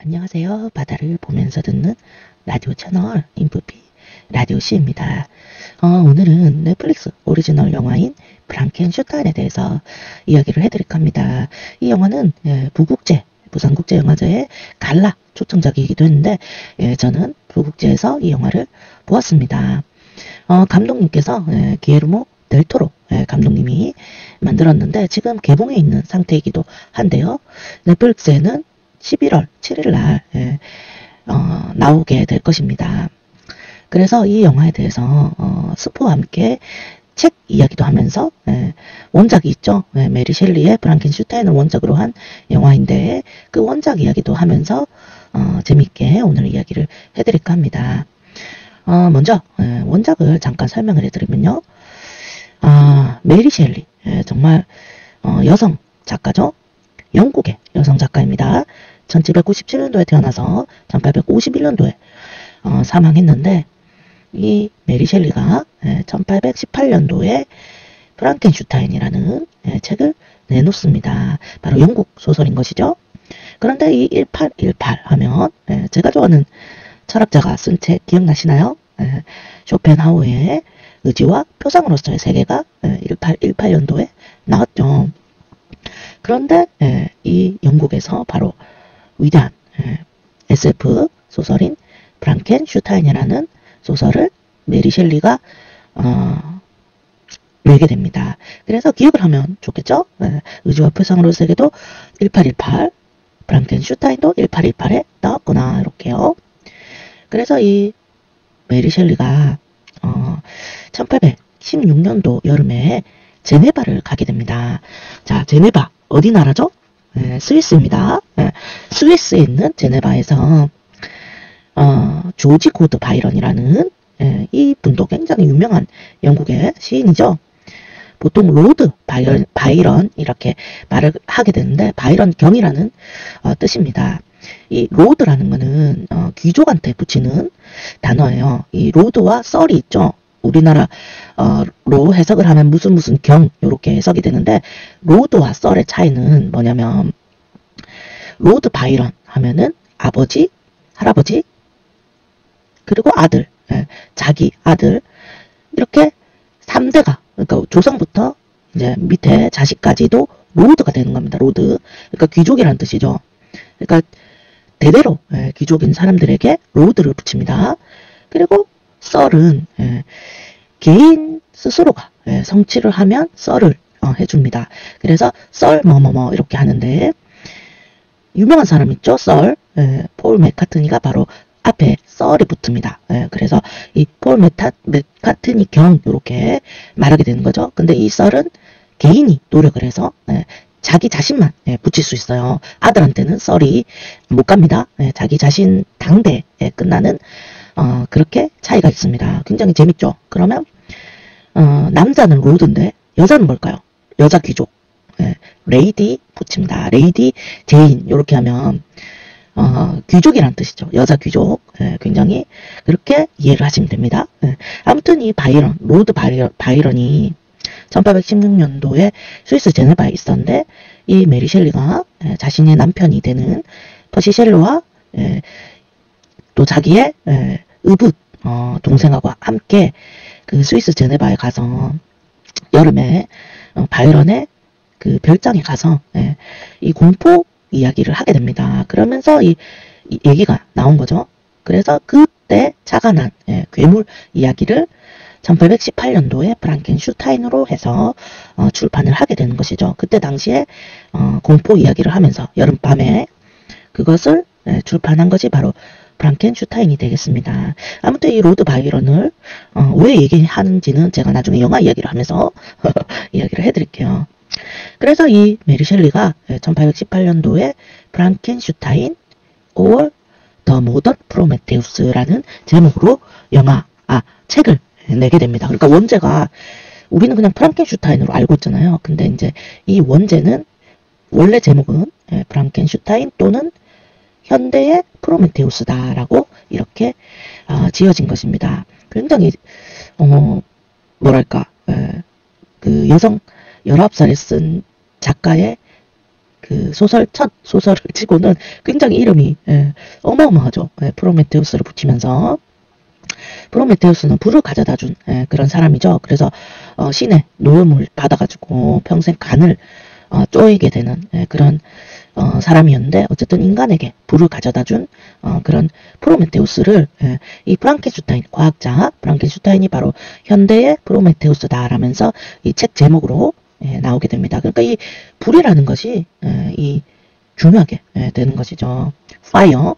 안녕하세요. 바다를 보면서 듣는 라디오 채널 인프피 라디오 C입니다. 오늘은 넷플릭스 오리지널 영화인 프랑켄슈타인에 대해서 이야기를 해드릴까 합니다. 이 영화는 부국제, 부산국제영화제의 갈라 초청작이기도 했는데 저는 부국제에서 이 영화를 보았습니다. 감독님께서 기에르모 델 토로 감독님이 만들었는데 지금 개봉해 있는 상태이기도 한데요. 넷플릭스에는 11월 7일 날 나오게 될 것입니다. 그래서 이 영화에 대해서 스포와 함께 책 이야기도 하면서 원작이 있죠. 메리 셸리의 프랑켄슈타인을 원작으로 한 영화인데 그 원작 이야기도 하면서 재밌게 오늘 이야기를 해드릴까 합니다. 먼저 원작을 잠깐 설명을 해드리면요. 메리 셸리 정말 여성 작가죠. 영국의 여성 작가입니다. 1797년도에 태어나서 1851년도에 사망했는데 이 메리 셸리가 1818년도에 프랑켄슈타인이라는 책을 내놓습니다. 바로 영국 소설인 것이죠. 그런데 이 1818 하면 제가 좋아하는 철학자가 쓴 책 기억나시나요? 쇼펜하우의 의지와 표상으로서의 세계가 1818년도에 나왔죠. 그런데 이 영국에서 바로 위대한 SF 소설인 프랑켄슈타인이라는 소설을 메리 셸리가 내게 됩니다. 그래서 기억을 하면 좋겠죠? 의지와 표상으로서의 세계도 1818, 프랑켄슈타인도 1818에 나왔구나 이렇게요. 그래서 이 메리 셸리가 1816년도 여름에 제네바를 가게 됩니다. 자, 제네바 어디 나라죠? 스위스입니다. 스위스에 있는 제네바에서 조지 고드 바이런이라는 이 분도 굉장히 유명한 영국의 시인이죠. 보통 로드 바이런 이렇게 말을 하게 되는데 바이런 경이라는 뜻입니다. 이 로드라는 거는 귀족한테 붙이는 단어예요. 이 로드와 썰이 있죠. 우리나라 로 해석을 하면 무슨 경 이렇게 해석이 되는데 로드와 썰의 차이는 뭐냐면 로드 바이런 하면은 아버지, 할아버지 그리고 아들, 자기 아들 이렇게 3대가 그러니까 조상부터 이제 밑에 자식까지도 로드가 되는 겁니다. 로드 그러니까 귀족이라는 뜻이죠. 그러니까 대대로 귀족인 사람들에게 로드를 붙입니다. 그리고 썰은 개인 스스로가 성취를 하면 썰을 해줍니다. 그래서 썰 뭐뭐뭐 이렇게 하는데 유명한 사람 있죠? 썰 폴 맥카트니가 바로 앞에 썰이 붙습니다. 그래서 이 폴 맥카트니 경 이렇게 말하게 되는 거죠. 근데 이 썰은 개인이 노력을 해서 자기 자신만 붙일 수 있어요. 아들한테는 썰이 못 갑니다. 자기 자신 당대에 끝나는 그렇게 차이가 있습니다. 굉장히 재밌죠. 그러면 남자는 로드인데 여자는 뭘까요? 여자 귀족 레이디 붙입니다. 레이디 제인 이렇게 하면 귀족이란 뜻이죠. 여자 귀족 굉장히 그렇게 이해를 하시면 됩니다. 아무튼 이 바이런 로드 바이런이 1816년도에 스위스 제네바에 있었는데 이 메리 셸리가 자신의 남편이 되는 퍼시 셸리와 또 자기의 의붓 동생하고 함께 그 스위스 제네바에 가서 여름에 바이런의 그 별장에 가서 이 공포 이야기를 하게 됩니다. 그러면서 이 얘기가 나온 거죠. 그래서 그때 자가난 괴물 이야기를 1818년도에 프랑켄슈타인으로 해서 출판을 하게 되는 것이죠. 그때 당시에 공포 이야기를 하면서 여름밤에 그것을 출판한 것이 바로 프랑켄슈타인이 되겠습니다. 아무튼 이 로드 바이런을 왜 얘기하는지는 제가 나중에 영화 이야기를 하면서 이야기를 해드릴게요. 그래서 이 메리 셸리가 1818년도에 프랑켄슈타인 or The Modern Prometheus라는 제목으로 책을 내게 됩니다. 그러니까 원제가 우리는 그냥 프랑켄슈타인으로 알고 있잖아요. 근데 이제 이 원제는 원래 제목은 프랑켄슈타인 또는 현대의 프로메테우스다라고 이렇게 지어진 것입니다. 굉장히 뭐랄까 그 여성 19살에 쓴 작가의 그 소설, 첫 소설을 치고는 굉장히 이름이 어마어마하죠. 프로메테우스를 붙이면서. 프로메테우스는 불을 가져다 준 그런 사람이죠. 그래서 신의 노염을 받아가지고 평생 간을 쪼이게 되는 그런 사람이었는데, 어쨌든 인간에게 불을 가져다 준 그런 프로메테우스를 이 프랑켄슈타인, 과학자 프랑켄슈타인이 바로 현대의 프로메테우스다라면서 이 책 제목으로 나오게 됩니다. 그러니까 이 불이라는 것이 이 중요하게 되는 것이죠. 파이어.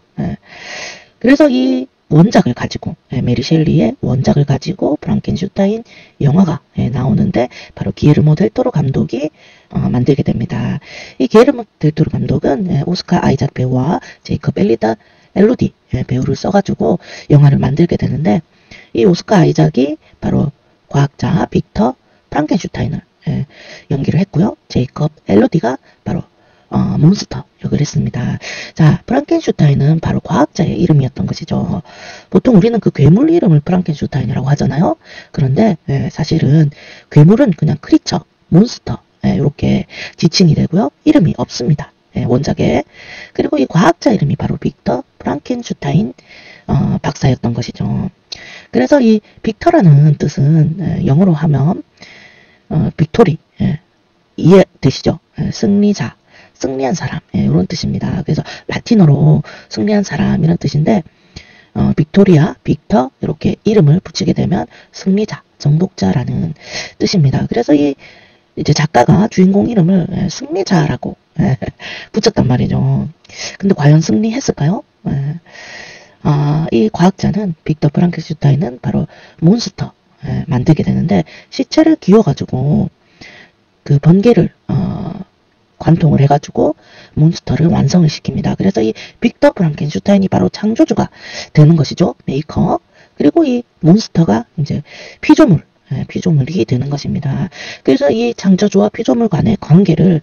그래서 이 원작을 가지고, 메리 셸리의 원작을 가지고 프랑켄슈타인 영화가 나오는데, 바로 기에르모 델 토로 감독이 만들게 됩니다. 이 기에르모 델 토로 감독은 오스카 아이작 배우와 제이컵 엘로디 배우를 써가지고 영화를 만들게 되는데, 이 오스카 아이작이 바로 과학자 빅터 프랑켄슈타인을 연기를 했고요. 제이컵 엘로디가 바로 몬스터 역을 했습니다. 자, 프랑켄슈타인은 바로 과학자의 이름이었던 것이죠. 보통 우리는 그 괴물 이름을 프랑켄슈타인이라고 하잖아요. 그런데 사실은 괴물은 그냥 크리처, 몬스터 이렇게 지칭이 되고요. 이름이 없습니다. 원작에. 그리고 이 과학자 이름이 바로 빅터 프랑켄슈타인 박사였던 것이죠. 그래서 이 빅터라는 뜻은 영어로 하면 빅토리, 이해되시죠? 승리자, 승리한 사람, 이런 뜻입니다. 그래서 라틴어로 승리한 사람이라는 뜻인데, 빅토리아, 빅터 이렇게 이름을 붙이게 되면 승리자, 정복자라는 뜻입니다. 그래서 이제 작가가 주인공 이름을 승리자라고 붙였단 말이죠. 근데 과연 승리했을까요? 이 과학자는 빅터 프랑켄슈타인은 바로 몬스터 만들게 되는데, 시체를 기워가지고 그 번개를 관통을 해가지고 몬스터를 완성을 시킵니다. 그래서 이 빅터 프랑켄슈타인이 바로 창조주가 되는 것이죠. 메이커. 그리고 이 몬스터가 이제 피조물이 되는 것입니다. 그래서 이 창조주와 피조물 간의 관계를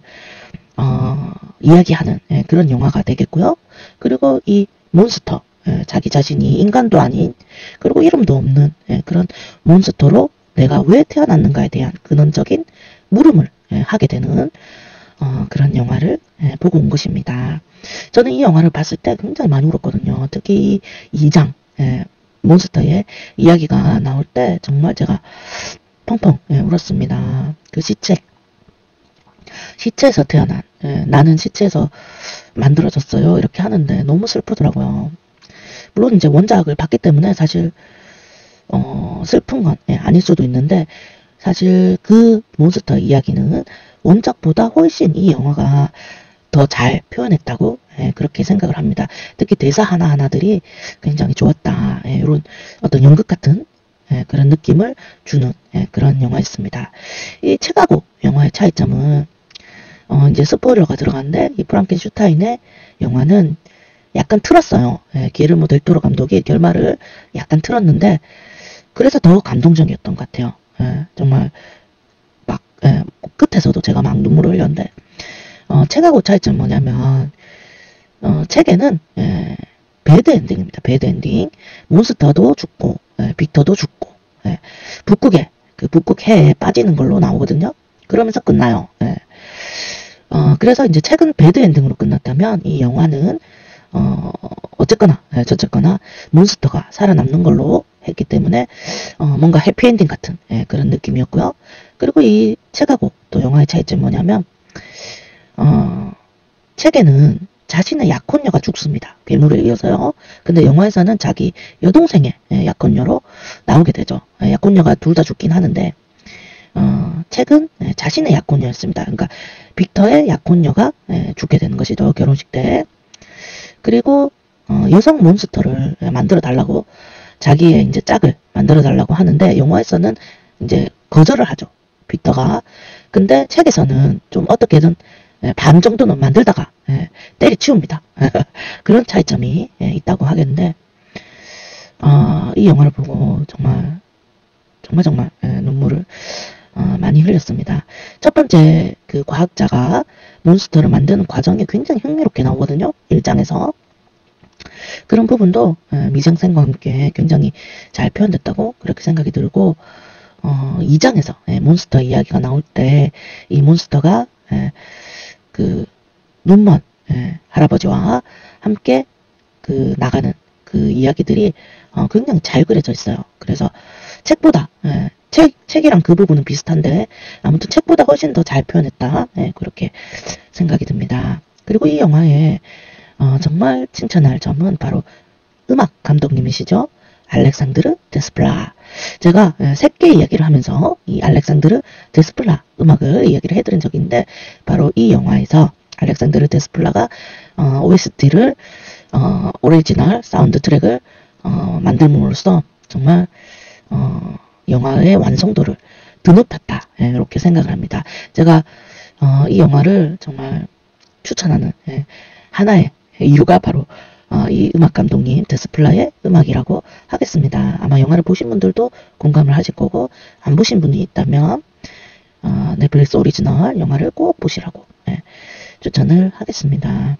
이야기하는 그런 영화가 되겠고요. 그리고 이 몬스터, 자기 자신이 인간도 아닌, 그리고 이름도 없는 그런 몬스터로 내가 왜 태어났는가에 대한 근원적인 물음을 하게 되는 그런 영화를 보고 온 것입니다. 저는 이 영화를 봤을 때 굉장히 많이 울었거든요. 특히 이 2장 몬스터의 이야기가 나올 때 정말 제가 펑펑 울었습니다. 그 시체에서 태어난, 나는 시체에서 만들어졌어요 이렇게 하는데 너무 슬프더라고요. 물론 이제 원작을 봤기 때문에 사실 슬픈 건 아닐 수도 있는데, 사실 그 몬스터 이야기는 원작보다 훨씬 이 영화가 더 잘 표현했다고 그렇게 생각을 합니다. 특히 대사 하나하나들이 굉장히 좋았다. 이런 어떤 연극 같은 그런 느낌을 주는 그런 영화였습니다. 이 책하고 영화의 차이점은 이제 스포일러가 들어갔는데, 이 프랑켄슈타인의 영화는 약간 틀었어요. 기에르모 델 토로 감독이 결말을 약간 틀었는데, 그래서 더 감동적이었던 것 같아요. 정말 막 끝에서도 제가 막 눈물을 흘렸는데, 책하고 차이점은 뭐냐면, 책에는 배드 엔딩입니다. 배드 엔딩. 몬스터도 죽고 빅터도 죽고 북극에 그 북극해에 빠지는 걸로 나오거든요. 그러면서 끝나요. 그래서 이제 책은 배드 엔딩으로 끝났다면, 이 영화는 어쨌거나 저쨌거나 몬스터가 살아남는 걸로 했기 때문에 뭔가 해피엔딩 같은 그런 느낌이었고요. 그리고 이 책하고 또 영화의 차이점이 뭐냐면, 책에는 자신의 약혼녀가 죽습니다. 괴물에 의해서요. 근데 영화에서는 자기 여동생의 약혼녀로 나오게 되죠. 약혼녀가 둘 다 죽긴 하는데, 책은 자신의 약혼녀였습니다. 그러니까 빅터의 약혼녀가 죽게 되는 것이죠. 결혼식 때. 그리고 여성 몬스터를 만들어 달라고, 자기의 이제 짝을 만들어 달라고 하는데, 영화에서는 이제 거절을 하죠. 빅터가. 근데 책에서는 좀 어떻게든 반 정도는 만들다가 때려치웁니다. 그런 차이점이 있다고 하겠는데, 이 영화를 보고 정말 눈물을 많이 흘렸습니다. 첫 번째, 그 과학자가 몬스터를 만드는 과정이 굉장히 흥미롭게 나오거든요. 1장에서. 그런 부분도 미장센과 함께 굉장히 잘 표현됐다고 그렇게 생각이 들고, 2장에서 몬스터 이야기가 나올 때, 이 몬스터가 그 눈먼 할아버지와 함께 그 나가는 그 이야기들이 굉장히 잘 그려져 있어요. 그래서 책보다 책이랑 그 부분은 비슷한데 아무튼 책보다 훨씬 더 잘 표현했다. 그렇게 생각이 듭니다. 그리고 이 영화에 정말 칭찬할 점은 바로 음악 감독님이시죠. 알렉산드르 데스플라. 제가 색계 이야기를 하면서 이 알렉산드르 데스플라 음악을 이야기를 해드린 적이 있는데 바로 이 영화에서 알렉산드르 데스플라가 OST를 오리지널 사운드 트랙을 만듦으로써 정말 영화의 완성도를 드높였다. 이렇게 생각을 합니다. 제가 이 영화를 정말 추천하는 하나의 이유가 바로 이 음악 감독님 데스플라의 음악이라고 하겠습니다. 아마 영화를 보신 분들도 공감을 하실 거고 안 보신 분이 있다면 넷플릭스 오리지널 영화를 꼭 보시라고 추천을 하겠습니다.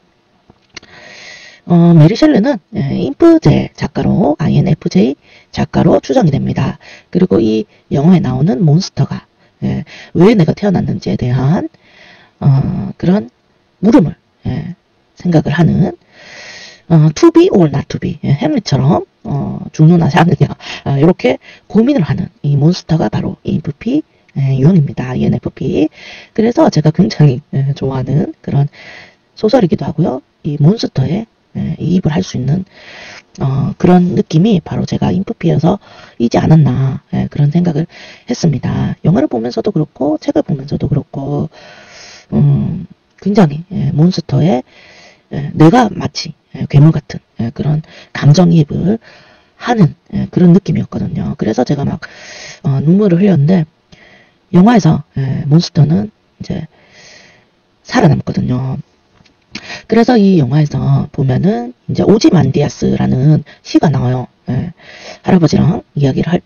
메리 셸리는 인프제 작가로 INFJ 작가로 추정이 됩니다. 그리고 이 영화에 나오는 몬스터가 왜 내가 태어났는지에 대한 그런 물음을 생각을 하는 to be or not to be 햄릿처럼 죽느냐 사느냐 이렇게 고민을 하는 이 몬스터가 바로 ENFP 유형입니다. ENFP. 그래서 제가 굉장히 좋아하는 그런 소설이기도 하고요. 이 몬스터에 이입을 할 수 있는 그런 느낌이 바로 제가 인프피여서 이지 않았나 그런 생각을 했습니다. 영화를 보면서도 그렇고 책을 보면서도 그렇고 굉장히 몬스터에 내가 마치 괴물 같은 그런 감정이입을 하는 그런 느낌이었거든요. 그래서 제가 막 눈물을 흘렸는데 영화에서 몬스터는 이제 살아남거든요. 그래서 이 영화에서 보면은 이제 오지만디아스라는 시가 나와요. 할아버지랑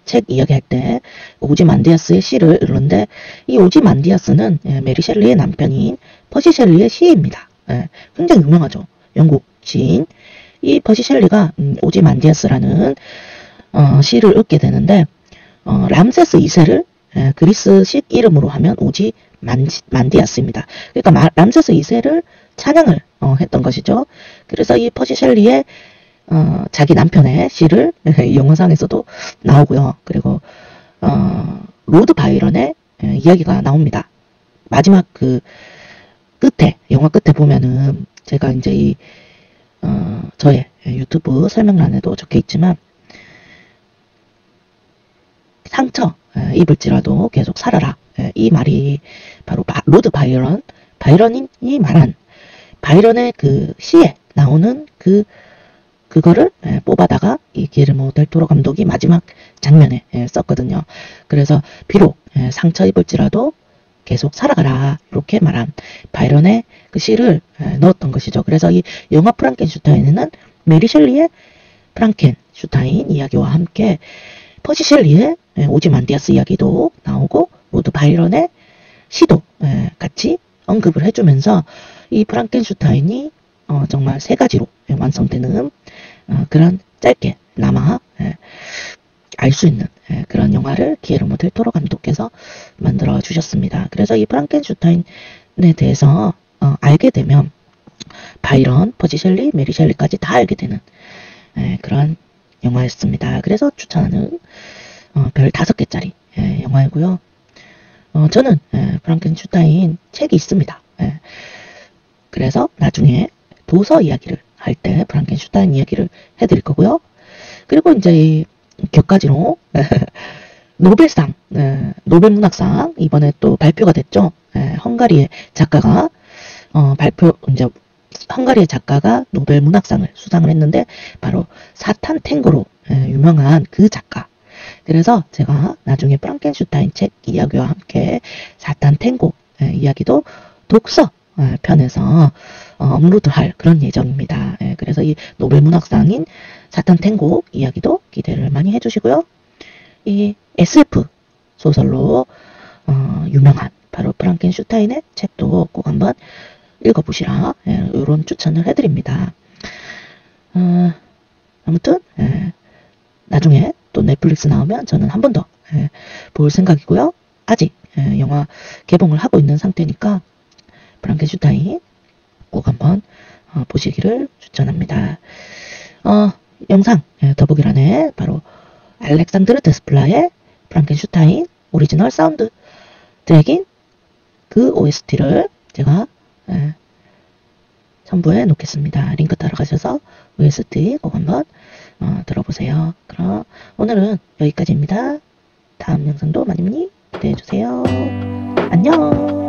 책 이야기할 때 오지만디아스의 시를 읽는데 이 오지만디아스는 메리 셸리의 남편인 퍼시 셸리의 시입니다. 굉장히 유명하죠. 영국 시인. 이 퍼시 셸리가 오지만디아스라는 시를 읽게 되는데 람세스 2세를 그리스식 이름으로 하면 오지만디아스입니다. 그러니까 람세스 2세를 찬양을 했던 것이죠. 그래서 이 퍼시 셸리의 자기 남편의 시를 영화상에서도 나오고요. 그리고 로드 바이런의 이야기가 나옵니다. 마지막 그 끝에 영화 끝에 보면은 제가 이제 저의 유튜브 설명란에도 적혀 있지만 상처 입을지라도 계속 살아라. 이 말이 바로 로드 바이런이 말한 바이런의 그 시에 나오는 그거를 뽑아다가 이 기르모 델 토로 감독이 마지막 장면에 썼거든요. 그래서 비록 상처 입을지라도 계속 살아가라 이렇게 말한 바이런의 그 시를 넣었던 것이죠. 그래서 이 영화 프랑켄슈타인에는 메리 셸리의 프랑켄슈타인 이야기와 함께 퍼시 셸리의 오지만디아스 이야기도 나오고 로드 바이런의 시도 같이 언급을 해주면서 이 프랑켄슈타인이 정말 세 가지로 완성되는 그런 짧게 남아 알 수 있는 그런 영화를 기에르모 델 토로 감독께서 만들어 주셨습니다. 그래서 이 프랑켄슈타인에 대해서 알게 되면 바이런, 퍼시 셸리, 메리 셸리까지 다 알게 되는 그런 영화였습니다. 그래서 추천하는 별 5개짜리 영화이고요. 저는 프랑켄슈타인 책이 있습니다. 그래서 나중에 도서 이야기를 할 때 프랑켄슈타인 이야기를 해드릴 거고요. 그리고 이제 격가지로 노벨상, 노벨문학상 이번에 또 발표가 됐죠. 헝가리의 작가가 헝가리의 작가가 노벨문학상을 수상을 했는데 바로 사탄 탱고로 유명한 그 작가. 그래서 제가 나중에 프랑켄슈타인 책 이야기와 함께 사탄 탱고 이야기도 독서 편에서 업로드할 그런 예정입니다. 그래서 이 노벨문학상인 사탄 탱고 이야기도 기대를 많이 해주시고요. 이 SF 소설로 유명한 바로 프랑켄슈타인의 책도 꼭 한번 읽어보시라 이런 추천을 해드립니다. 아무튼 나중에 또 넷플릭스 나오면 저는 한 번 더 볼 생각이고요. 아직 영화 개봉을 하고 있는 상태니까 프랑켄슈타인 꼭 한번 보시기를 추천합니다. 영상 더보기란에 바로 알렉산드르 데스플라의 프랑켄슈타인 오리지널 사운드 트랙인 그 OST를 제가 첨부해 놓겠습니다. 링크 따라 가셔서 OST 꼭 한번 들어보세요. 그럼 오늘은 여기까지입니다. 다음 영상도 많이 기대해주세요. 안녕.